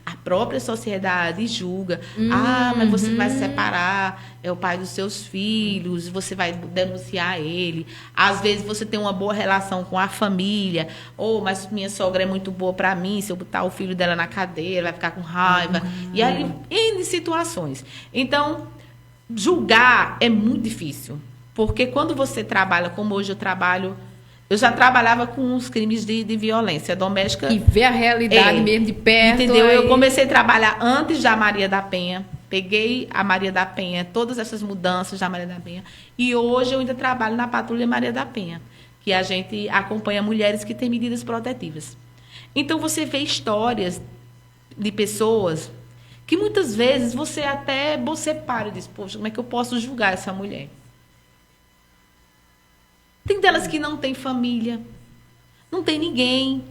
A própria sociedade julga. Mas você vai se separar, é o pai dos seus filhos, você vai denunciar ele. Às vezes você tem uma boa relação com a família. Mas minha sogra é muito boa para mim, se eu botar o filho dela na cadeira, vai ficar com raiva. E aí, N situações. Então, julgar é muito difícil. Porque quando você trabalha, como hoje eu trabalho... Eu já trabalhava com os crimes de violência doméstica. E ver a realidade mesmo de perto. Entendeu? Aí... Eu comecei a trabalhar antes da Maria da Penha. Peguei a Maria da Penha, todas essas mudanças da Maria da Penha. E hoje eu ainda trabalho na Patrulha Maria da Penha, que a gente acompanha mulheres que têm medidas protetivas. Então, você vê histórias de pessoas que muitas vezes você para e diz, poxa, como é que eu posso julgar essa mulher? Tem delas que não tem família, não tem ninguém.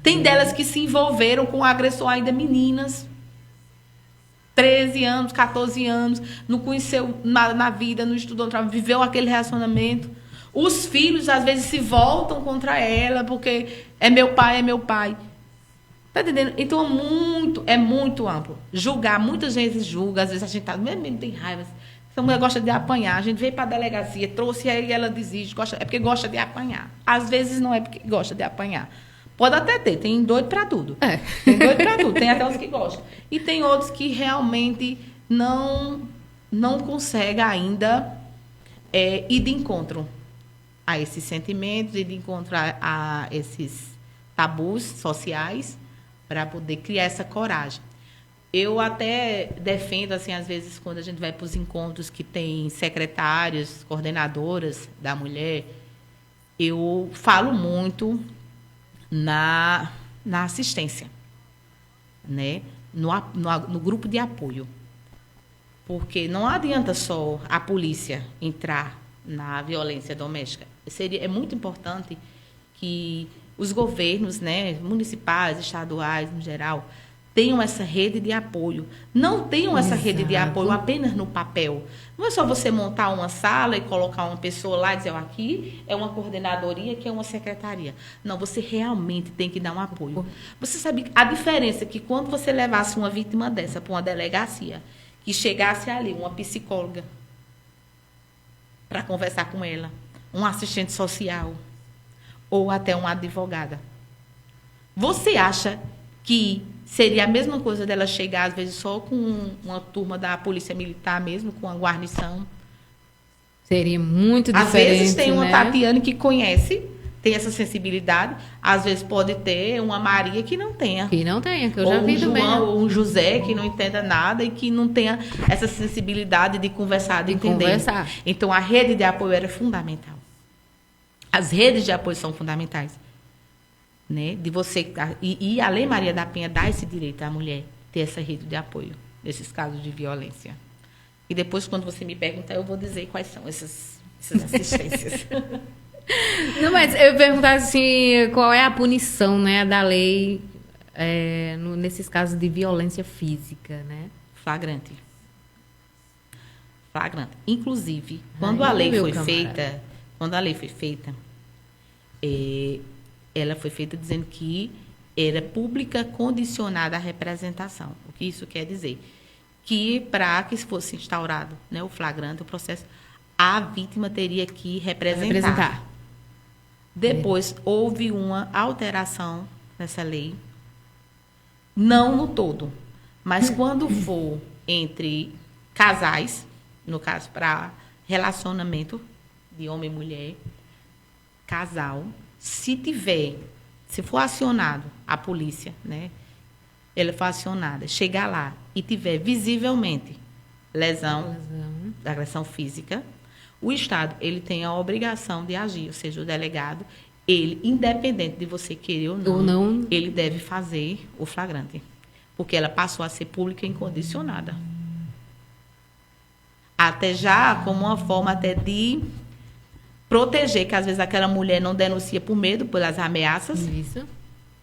Tem delas que se envolveram com o agressor ainda meninas. 13 anos, 14 anos, não conheceu na vida, não estudou, viveu aquele relacionamento. Os filhos, às vezes, se voltam contra ela, porque é meu pai, é meu pai. Tá entendendo? Então, é muito amplo. Julgar, muitas vezes julga, às vezes a gente mesmo tem raiva. Essa mulher gosta de apanhar. A gente veio para a delegacia, trouxe aí, ela desiste. É porque gosta de apanhar. Às vezes não é porque gosta de apanhar. Pode até ter, tem doido para tudo. Tem doido para tudo, tem até uns que gostam. E tem outros que realmente não conseguem ainda ir de encontro a esses sentimentos, ir de encontro a esses tabus sociais para poder criar essa coragem. Eu até defendo, assim, às vezes, quando a gente vai para os encontros que tem secretárias, coordenadoras da mulher, eu falo muito na assistência, né? No grupo de apoio. Porque não adianta só a polícia entrar na violência doméstica. É muito importante que os governos, né, municipais, estaduais, no geral, tenham essa rede de apoio. Não tenham essa rede de apoio apenas no papel. Não é só você montar uma sala e colocar uma pessoa lá e dizer, aqui é uma coordenadoria, aqui é uma secretaria. Não, você realmente tem que dar um apoio. Você sabe a diferença que quando você levasse uma vítima dessa para uma delegacia, que chegasse ali uma psicóloga para conversar com ela, um assistente social ou até uma advogada. Você acha que seria a mesma coisa dela chegar, às vezes, só com uma turma da Polícia Militar mesmo, com a guarnição? Seria muito diferente, às vezes tem uma né? Tatiane que conhece, tem essa sensibilidade. Às vezes pode ter uma Maria que não tenha. Que não tenha, que eu já vi também. Ou um José que não entenda nada e que não tenha essa sensibilidade de conversar, de entender. Conversar. Então, a rede de apoio era fundamental. As redes de apoio são fundamentais. Né? De você, e a Lei Maria da Penha dá esse direito à mulher ter essa rede de apoio nesses casos de violência. E depois, quando você me perguntar, eu vou dizer quais são essas assistências. Não, mas eu perguntar assim, qual é a punição, né, da lei nesses casos de violência física, né? Flagrante. Flagrante. Inclusive, quando a lei foi feita, ela foi feita dizendo que era pública condicionada à representação. O que isso quer dizer? Que para que fosse instaurado, né, o flagrante, o processo, a vítima teria que representar. Depois, houve uma alteração nessa lei, não no todo, mas quando for entre casais, no caso, para relacionamento de homem e mulher, casal, se for acionado a polícia, né? Ela for acionada, chegar lá e tiver visivelmente lesão, agressão física, o Estado ele tem a obrigação de agir, ou seja, o delegado, ele, independente de você querer ou não, ele deve fazer o flagrante, porque ela passou a ser pública incondicionada. Até já como uma forma até de proteger, que às vezes aquela mulher não denuncia por medo, pelas ameaças. Isso.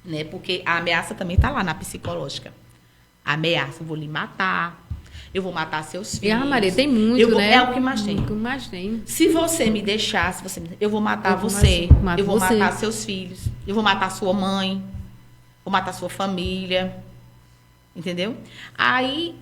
Né? Porque a ameaça também está lá na psicológica. A ameaça, eu vou lhe matar, eu vou matar seus filhos. E Maria, tem muito, né? É o que mais tem. O que mais tem. Se você me deixar, eu vou matar você, eu vou matar seus filhos, eu vou matar sua mãe, vou matar sua família. Entendeu? Aí,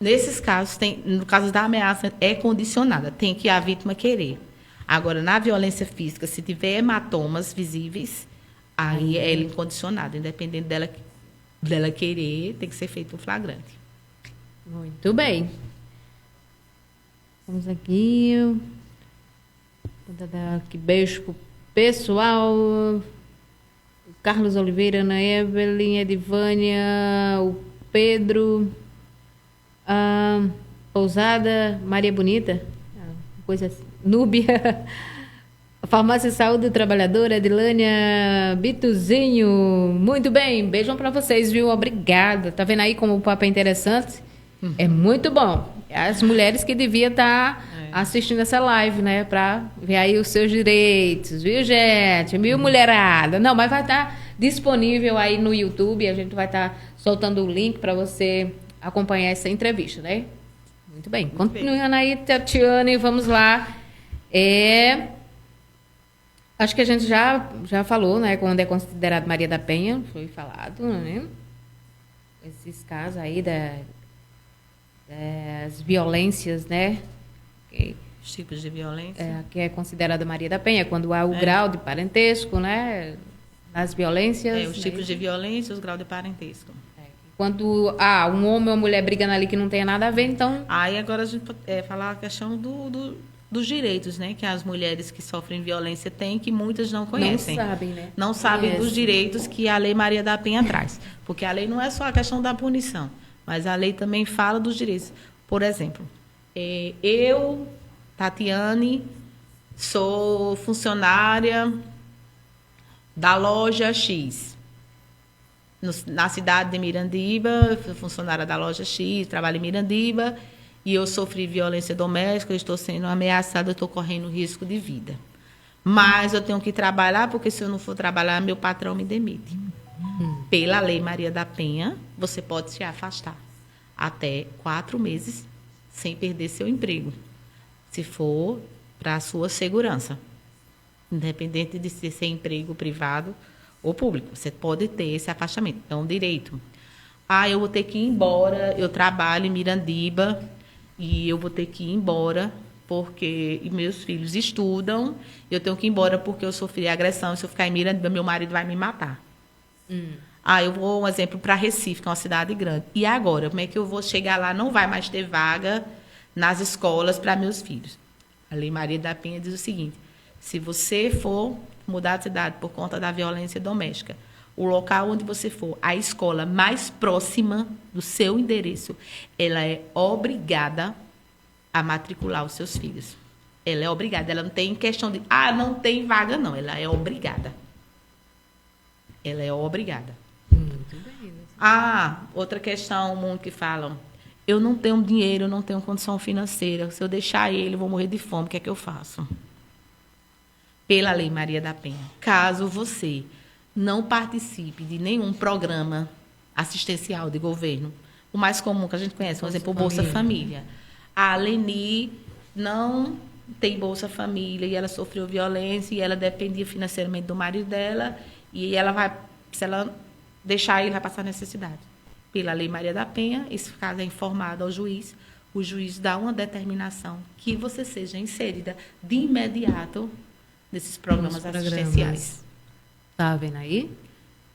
nesses casos, no caso da ameaça, é condicionada, tem que a vítima querer. Agora, na violência física, se tiver hematomas visíveis, aí é incondicionada, independente dela querer, tem que ser feito um flagrante. Muito bem. Vamos aqui. Vou dar aqui beijo pro pessoal. Carlos Oliveira, Ana Evelyn, Edivânia, o Pedro, a Pousada, Maria Bonita, coisa assim, Núbia, a Farmácia Saúde Trabalhadora, Edilânia, Bituzinho, muito bem, beijão para vocês, viu? Obrigada. Tá vendo aí como o papo é interessante? É muito bom. As mulheres que deviam estar assistindo essa live, né? Para ver aí os seus direitos, viu, gente? Viu, mulherada? Não, mas vai estar disponível aí no YouTube. A gente vai estar soltando o link para você acompanhar essa entrevista, né? Muito bem. Continuando aí, Tatiane, vamos lá. Acho que a gente já falou, né? Quando é considerado Maria da Penha, foi falado, né? Esses casos aí das violências, né? Os tipos de violência. Que é considerada Maria da Penha, quando há o grau de parentesco, né? Nas violências. Os tipos de violência e os graus de parentesco. Quando um homem ou uma mulher brigando ali que não tem nada a ver, então... Aí agora a gente pode falar a questão dos direitos, né? Que as mulheres que sofrem violência têm, que muitas não conhecem. Não sabem, né? Não sabem dos direitos que a Lei Maria da Penha traz. Porque a lei não é só a questão da punição, mas a lei também fala dos direitos. Por exemplo, eu, Tatiane, sou funcionária da loja X. Na cidade de Mirandiba, sou funcionária da loja X, trabalho em Mirandiba, e eu sofri violência doméstica, eu estou sendo ameaçada, eu estou correndo risco de vida. Mas eu tenho que trabalhar, porque se eu não for trabalhar, meu patrão me demite. Pela Lei Maria da Penha, você pode se afastar até 4 meses sem perder seu emprego, se for para a sua segurança, independente de ser emprego privado ou público. Você pode ter esse afastamento, é um direito. Eu vou ter que ir embora, eu trabalho em Mirandiba e eu vou ter que ir embora porque meus filhos estudam, eu tenho que ir embora porque eu sofri agressão, se eu ficar em Mirandiba, meu marido vai me matar. Eu vou, um exemplo, para Recife, que é uma cidade grande. E agora, como é que eu vou chegar lá? Não vai mais ter vaga nas escolas para meus filhos. A Lei Maria da Penha diz o seguinte: se você for mudar de cidade por conta da violência doméstica, o local onde você for, a escola mais próxima do seu endereço, ela é obrigada a matricular os seus filhos. Ela é obrigada. Ela não tem questão de, não tem vaga, não. Ela é obrigada. Ela é obrigada. Muito bem. Outra questão, muito que falam. Eu não tenho dinheiro, eu não tenho condição financeira. Se eu deixar ele, eu vou morrer de fome. O que é que eu faço? pela Lei Maria da Penha. Caso você não participe de nenhum programa assistencial de governo, o mais comum que a gente conhece, por exemplo, o Bolsa Família. A Leni não tem Bolsa Família e ela sofreu violência e ela dependia financeiramente do marido dela e ela vai, se ela deixar ele, vai passar necessidade. Pela Lei Maria da Penha, esse caso é informado ao juiz, o juiz dá uma determinação que você seja inserida de imediato nesses programas assistenciais. Tá vendo aí?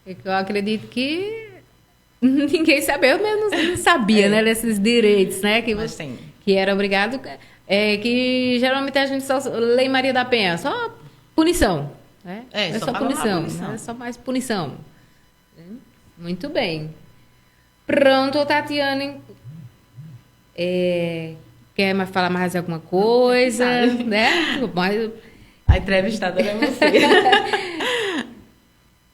Eu acredito que ninguém sabia, eu mesmo não sabia, né, desses direitos, né, que era obrigado, que geralmente a gente só, Lei Maria da Penha, só punição, né? Só punição, punição. Né? Só mais punição. Muito bem. Pronto, Tatiane. Quer falar mais alguma coisa, né? A entrevistadora é você.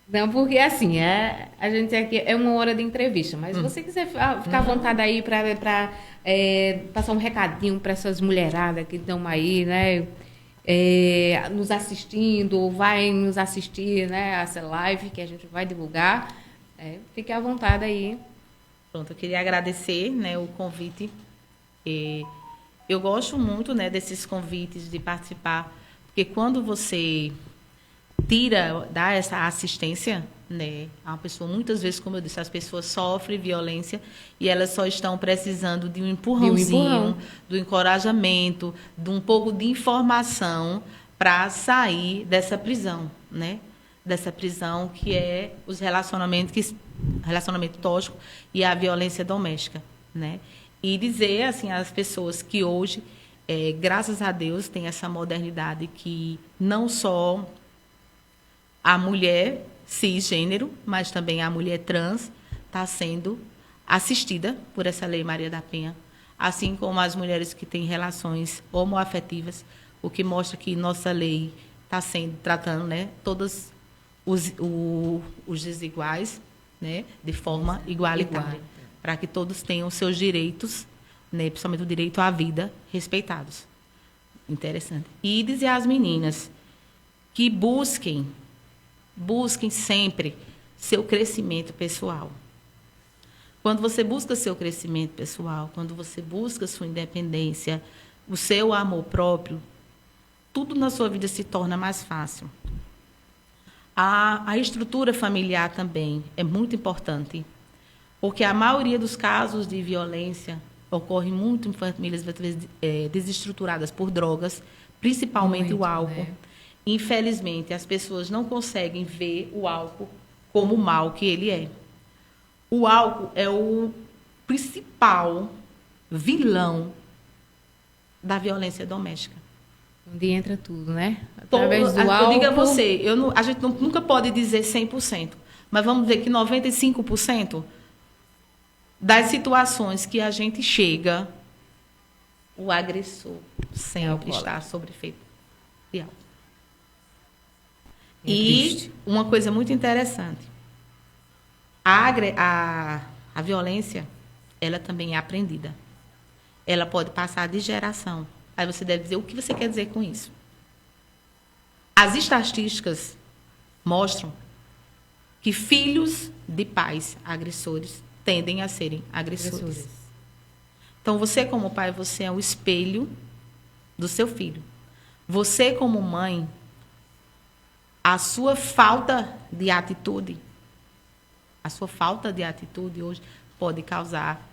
Não, porque assim, a gente aqui é uma hora de entrevista, mas se você quiser ficar à vontade aí para passar um recadinho para essas mulheradas que estão aí, né, nos assistindo, ou vai nos assistir, né, essa live que a gente vai divulgar, fique à vontade aí. Pronto, eu queria agradecer, né, o convite. Eu gosto muito, né, desses convites de participar, porque quando você dá essa assistência, né, a uma pessoa, muitas vezes, como eu disse, as pessoas sofrem violência e elas só estão precisando de um empurrãozinho, do encorajamento, de um pouco de informação para sair dessa prisão, né? Dessa prisão que é os relacionamento tóxico e a violência doméstica, né? E dizer assim às pessoas que hoje, graças a Deus, tem essa modernidade que não só a mulher cisgênero, mas também a mulher trans está sendo assistida por essa Lei Maria da Penha, assim como as mulheres que têm relações homoafetivas, o que mostra que nossa lei está tratando, né, todos os desiguais, né, de forma igualitária, para que todos tenham seus direitos, né, principalmente o direito à vida, respeitados. Interessante. E dizer às meninas que busquem sempre seu crescimento pessoal. Quando você busca seu crescimento pessoal, quando você busca sua independência, o seu amor próprio, tudo na sua vida se torna mais fácil. A estrutura familiar também é muito importante, porque a maioria dos casos de violência ocorre muito em famílias desestruturadas por drogas, principalmente o álcool. Né? Infelizmente, as pessoas não conseguem ver o álcool como o mal que ele é. O álcool é o principal vilão da violência doméstica. Onde entra tudo, né? Através do álcool. Eu digo a você, a gente nunca pode dizer 100%, mas vamos dizer que 95% das situações que a gente chega, o agressor sempre está sob efeito de álcool. E uma coisa muito interessante, a violência, ela também é aprendida. Ela pode passar de geração. Aí você deve dizer o que você quer dizer com isso. As estatísticas mostram que filhos de pais agressores tendem a serem agressores. Então, você como pai, você é o espelho do seu filho. Você como mãe, a sua falta de atitude hoje pode causar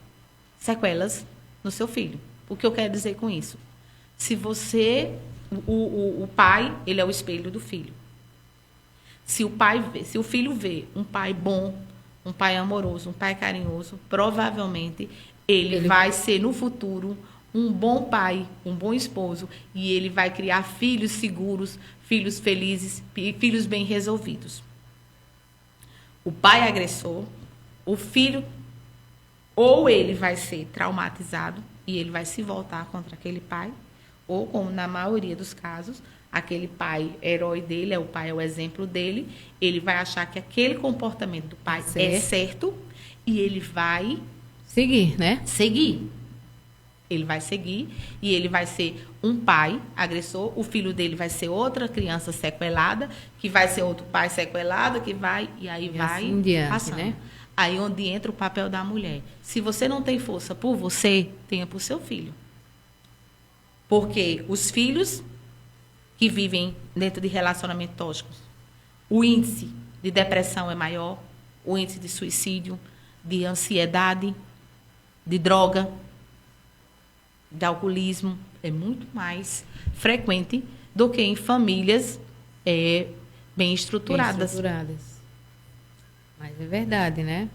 sequelas no seu filho. O que eu quero dizer com isso? Se você, o pai, ele é o espelho do filho. Se o filho vê um pai bom, um pai amoroso, um pai carinhoso, provavelmente ele vai ser no futuro um bom pai, um bom esposo, e ele vai criar filhos seguros, filhos felizes, filhos bem resolvidos. O pai agressor, o filho, ou ele vai ser traumatizado e ele vai se voltar contra aquele pai, ou, como na maioria dos casos, aquele pai herói dele, é o exemplo dele, ele vai achar que aquele comportamento do pai é certo e ele vai seguir, né? Seguir. Ele vai seguir e ele vai ser um pai agressor, o filho dele vai ser outra criança sequelada, que vai ser outro pai sequelado, que vai... E aí E vai assim diante, passando. né? Aí onde entra o papel da mulher. Se você não tem força por você, tenha por seu filho. Porque os filhos que vivem dentro de relacionamentos tóxicos, o índice de depressão é maior, o índice de suicídio, de ansiedade, de droga, de alcoolismo, é muito mais frequente do que em famílias bem estruturadas. Mas é verdade, né?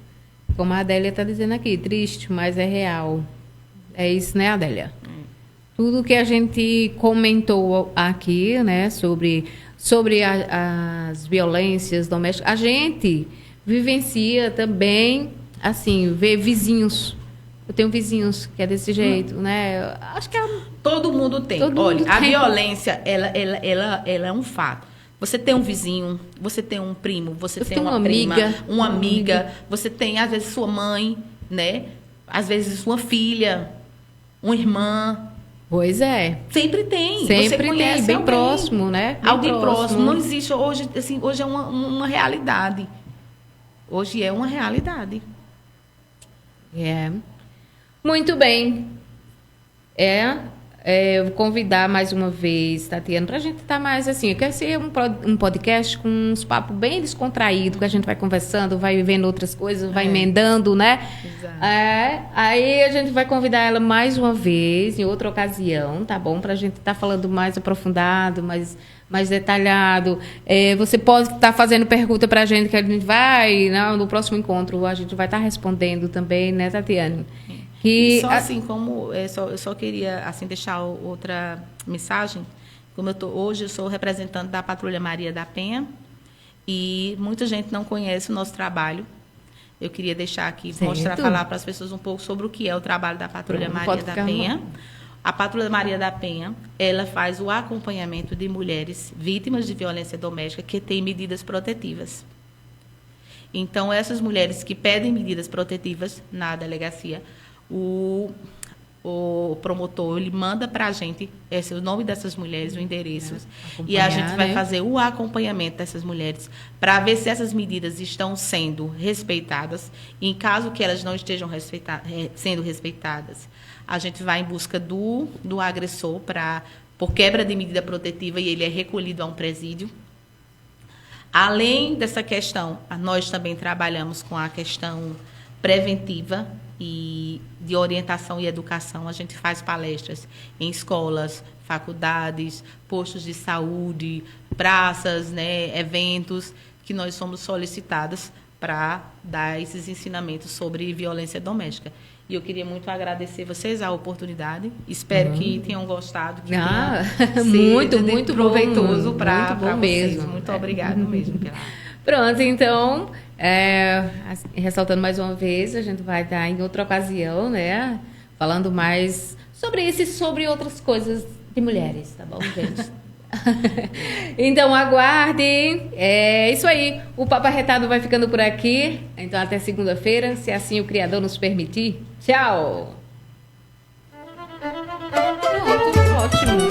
Como a Adélia está dizendo aqui, triste, mas é real. É isso, né, Adélia? Tudo que a gente comentou aqui, né, sobre as violências domésticas, a gente vivencia também, assim, vê vizinhos. Eu tenho vizinhos que é desse jeito, né? Acho que todo mundo tem. Olha, a violência, ela é um fato. Você tem um vizinho, você tem um primo, você tem uma prima, uma amiga, você tem, às vezes, sua mãe, né? Às vezes, sua filha, uma irmã. Pois é. Sempre tem. Sempre você conhece tem, bem alguém, próximo, né? Bem alguém próximo. Não existe hoje, assim, hoje é uma realidade. Hoje é uma realidade. É. Muito bem. Eu vou convidar mais uma vez, Tatiana, para a gente estar mais assim. Eu quero ser um podcast com uns papos bem descontraídos, que a gente vai conversando, vai vivendo outras coisas, vai emendando, né? Exato. Aí a gente vai convidar ela mais uma vez, em outra ocasião, tá bom? Para a gente estar falando mais aprofundado, mais detalhado. Você pode estar fazendo pergunta para a gente, que a gente vai, no próximo encontro, a gente vai estar respondendo também, né, Tatiana? E só assim, como eu só queria assim deixar outra mensagem, como hoje eu sou representante da Patrulha Maria da Penha e muita gente não conhece o nosso trabalho. Eu queria deixar aqui, falar para as pessoas um pouco sobre o que é o trabalho da Patrulha Maria da Penha. A Patrulha Maria da Penha, ela faz o acompanhamento de mulheres vítimas de violência doméstica que têm medidas protetivas. Então, essas mulheres que pedem medidas protetivas na delegacia, o promotor ele manda para a gente o nome dessas mulheres, o endereço, e a gente vai fazer o acompanhamento dessas mulheres para ver se essas medidas estão sendo respeitadas. E, em caso que elas não estejam sendo respeitadas, a gente vai em busca do agressor por quebra de medida protetiva e ele é recolhido a um presídio. Além dessa questão, nós também trabalhamos com a questão preventiva e de orientação e educação. A gente faz palestras em escolas, faculdades, postos de saúde, praças, né, eventos, que nós somos solicitadas para dar esses ensinamentos sobre violência doméstica. E eu queria muito agradecer vocês a oportunidade. Espero que tenham gostado, que tenha muito proveitoso para vocês. Mesmo. Muito obrigada mesmo. Pronto, então, ressaltando mais uma vez, a gente vai estar em outra ocasião, né? Falando mais sobre isso e sobre outras coisas de mulheres, tá bom, gente? Então, aguardem. É isso aí. O Papo Arretado vai ficando por aqui. Então, até segunda-feira, se assim o Criador nos permitir. Tchau! Pronto, ótimo.